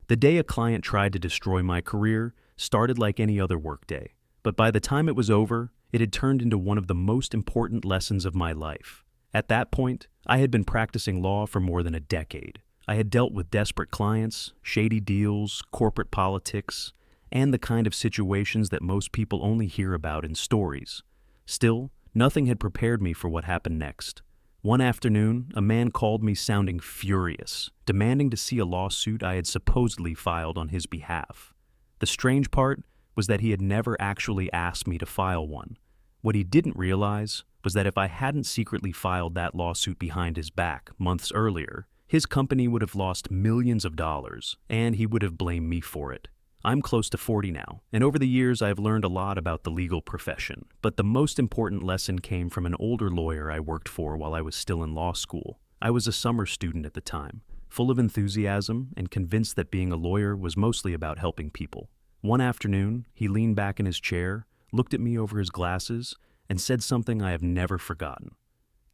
The day a client tried to destroy my career started like any other workday, but by the time it was over, it had turned into one of the most important lessons of my life. At that point, I had been practicing law for more than a decade. I had dealt with desperate clients, shady deals, corporate politics, and the kind of situations that most people only hear about in stories. Still, nothing had prepared me for what happened next. One afternoon, a man called me sounding furious, demanding to see a lawsuit I had supposedly filed on his behalf. The strange part was that he had never actually asked me to file one. What he didn't realize was that if I hadn't secretly filed that lawsuit behind his back months earlier, his company would have lost millions of dollars, and he would have blamed me for it. I'm close to 40 now, and over the years I've learned a lot about the legal profession, but the most important lesson came from an older lawyer I worked for while I was still in law school. I was a summer student at the time, full of enthusiasm and convinced that being a lawyer was mostly about helping people. One afternoon, he leaned back in his chair, looked at me over his glasses, and said something I have never forgotten.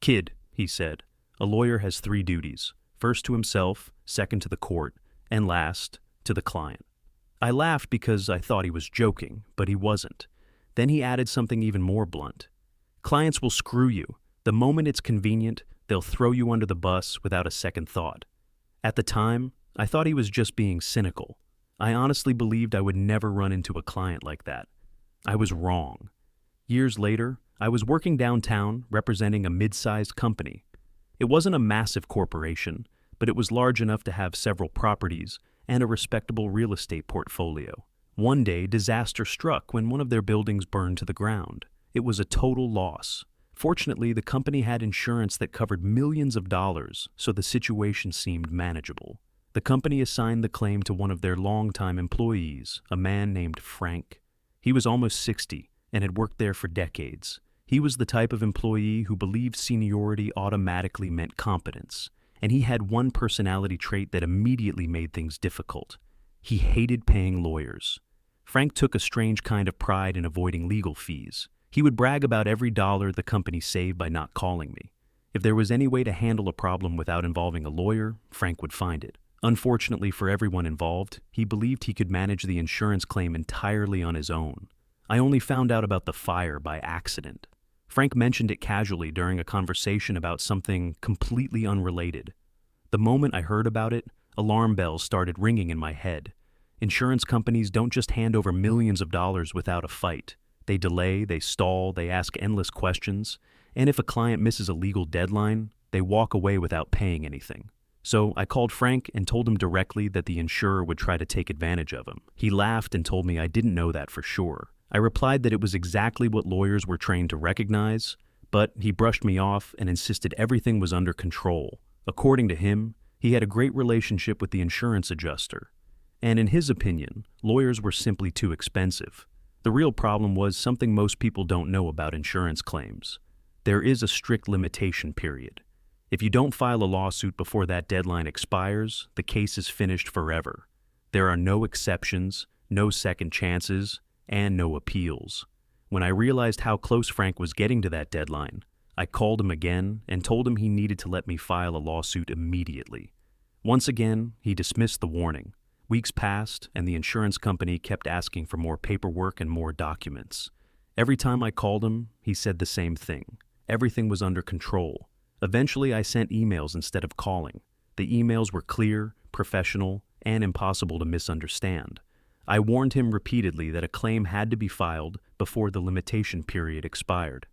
"Kid," he said, "a lawyer has 3 duties. First to himself, second to the court, and last, to the client." I laughed because I thought he was joking, but he wasn't. Then he added something even more blunt. "Clients will screw you. The moment it's convenient, they'll throw you under the bus without a second thought." At the time, I thought he was just being cynical. I honestly believed I would never run into a client like that. I was wrong. Years later, I was working downtown representing a mid-sized company. It wasn't a massive corporation, but it was large enough to have several properties and a respectable real estate portfolio. One day, disaster struck when one of their buildings burned to the ground. It was a total loss. Fortunately, the company had insurance that covered millions of dollars, so the situation seemed manageable. The company assigned the claim to one of their longtime employees, a man named Frank. He was almost 60 and had worked there for decades. He was the type of employee who believed seniority automatically meant competence, and he had one personality trait that immediately made things difficult. He hated paying lawyers. Frank took a strange kind of pride in avoiding legal fees. He would brag about every dollar the company saved by not calling me. If there was any way to handle a problem without involving a lawyer, Frank would find it. Unfortunately for everyone involved, he believed he could manage the insurance claim entirely on his own. I only found out about the fire by accident. Frank mentioned it casually during a conversation about something completely unrelated. The moment I heard about it, alarm bells started ringing in my head. Insurance companies don't just hand over millions of dollars without a fight. They delay, they stall, they ask endless questions, and if a client misses a legal deadline, they walk away without paying anything. So I called Frank and told him directly that the insurer would try to take advantage of him. He laughed and told me I didn't know that for sure. I replied that it was exactly what lawyers were trained to recognize, but he brushed me off and insisted everything was under control. According to him, he had a great relationship with the insurance adjuster, and in his opinion, lawyers were simply too expensive. The real problem was something most people don't know about insurance claims. There is a strict limitation period. If you don't file a lawsuit before that deadline expires, the case is finished forever. There are no exceptions, no second chances, and no appeals. When I realized how close Frank was getting to that deadline, I called him again and told him he needed to let me file a lawsuit immediately. Once again, he dismissed the warning. Weeks passed, and the insurance company kept asking for more paperwork and more documents. Every time I called him, he said the same thing. Everything was under control. Eventually, I sent emails instead of calling. The emails were clear, professional, and impossible to misunderstand. I warned him repeatedly that a claim had to be filed before the limitation period expired.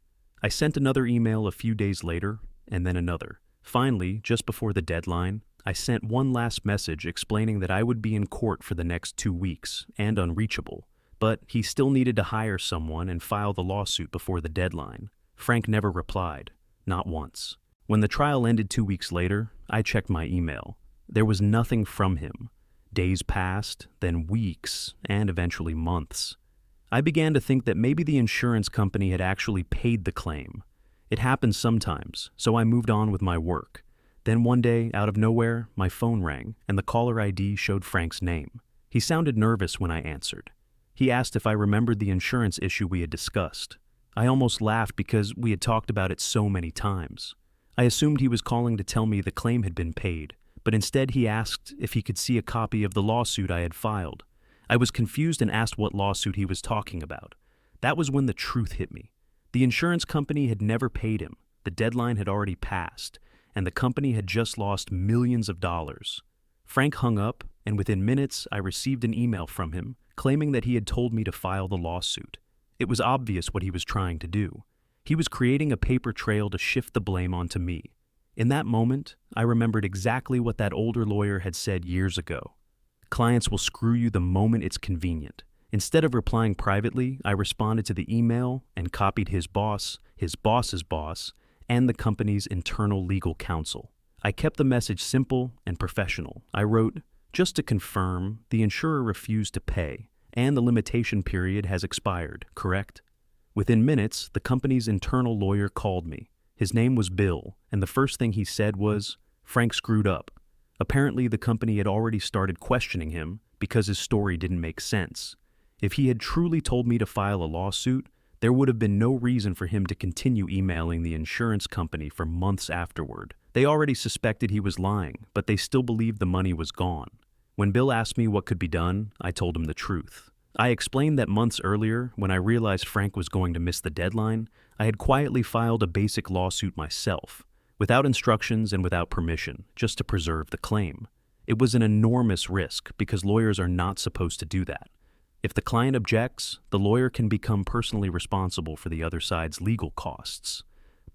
I sent another email a few days later, and then another. Finally, just before the deadline, I sent one last message explaining that I would be in court for the next 2 weeks and unreachable, but he still needed to hire someone and file the lawsuit before the deadline. Frank never replied, not once. When the trial ended 2 weeks later, I checked my email. There was nothing from him. Days passed, then weeks, and eventually months. I began to think that maybe the insurance company had actually paid the claim. It happens sometimes, so I moved on with my work. Then one day, out of nowhere, my phone rang, and the caller ID showed Frank's name. He sounded nervous when I answered. He asked if I remembered the insurance issue we had discussed. I almost laughed because we had talked about it so many times. I assumed he was calling to tell me the claim had been paid, but but instead he asked if he could see a copy of the lawsuit I had filed. I was confused and asked what lawsuit he was talking about. That was when the truth hit me. The insurance company had never paid him, the deadline had already passed, and the company had just lost millions of dollars. Frank hung up, and within minutes I received an email from him claiming that he had told me to file the lawsuit. It was obvious what he was trying to do. He was creating a paper trail to shift the blame onto me. In that moment, I remembered exactly what that older lawyer had said years ago. Clients will screw you the moment it's convenient. Instead of replying privately, I responded to the email and copied his boss's boss, and the company's internal legal counsel. I kept the message simple and professional. I wrote, "Just to confirm, the insurer refused to pay, and the limitation period has expired, correct?" Within minutes, the company's internal lawyer called me. His name was Bill, and the first thing he said was, "Frank screwed up." Apparently, the company had already started questioning him because his story didn't make sense. If he had truly told me to file a lawsuit, there would have been no reason for him to continue emailing the insurance company for months afterward. They already suspected he was lying, but they still believed the money was gone. When Bill asked me what could be done, I told him the truth. I explained that months earlier, when I realized Frank was going to miss the deadline, I had quietly filed a basic lawsuit myself, without instructions and without permission, just to preserve the claim. It was an enormous risk because lawyers are not supposed to do that. If the client objects, the lawyer can become personally responsible for the other side's legal costs.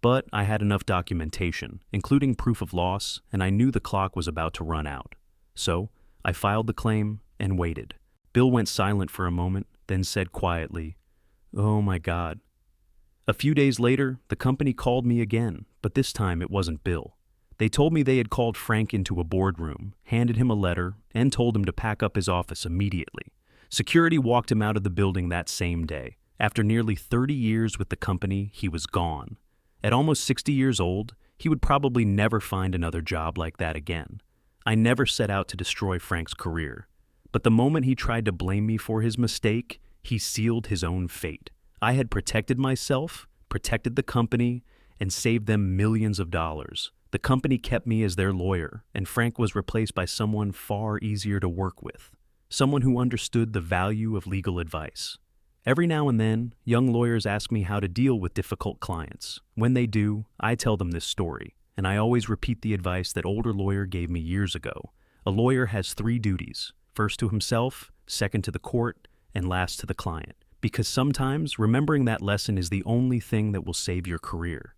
But I had enough documentation, including proof of loss, and I knew the clock was about to run out. So, I filed the claim and waited. Bill went silent for a moment, then said quietly, "Oh my God." A few days later, the company called me again, but this time it wasn't Bill. They told me they had called Frank into a boardroom, handed him a letter, and told him to pack up his office immediately. Security walked him out of the building that same day. After nearly 30 years with the company, he was gone. At almost 60 years old, he would probably never find another job like that again. I never set out to destroy Frank's career. But the moment he tried to blame me for his mistake, he sealed his own fate. I had protected myself, protected the company, and saved them millions of dollars. The company kept me as their lawyer, and Frank was replaced by someone far easier to work with. Someone who understood the value of legal advice. Every now and then, young lawyers ask me how to deal with difficult clients. When they do, I tell them this story, and I always repeat the advice that older lawyer gave me years ago. A lawyer has 3 duties: first to himself, second to the court, and last to the client. Because sometimes remembering that lesson is the only thing that will save your career.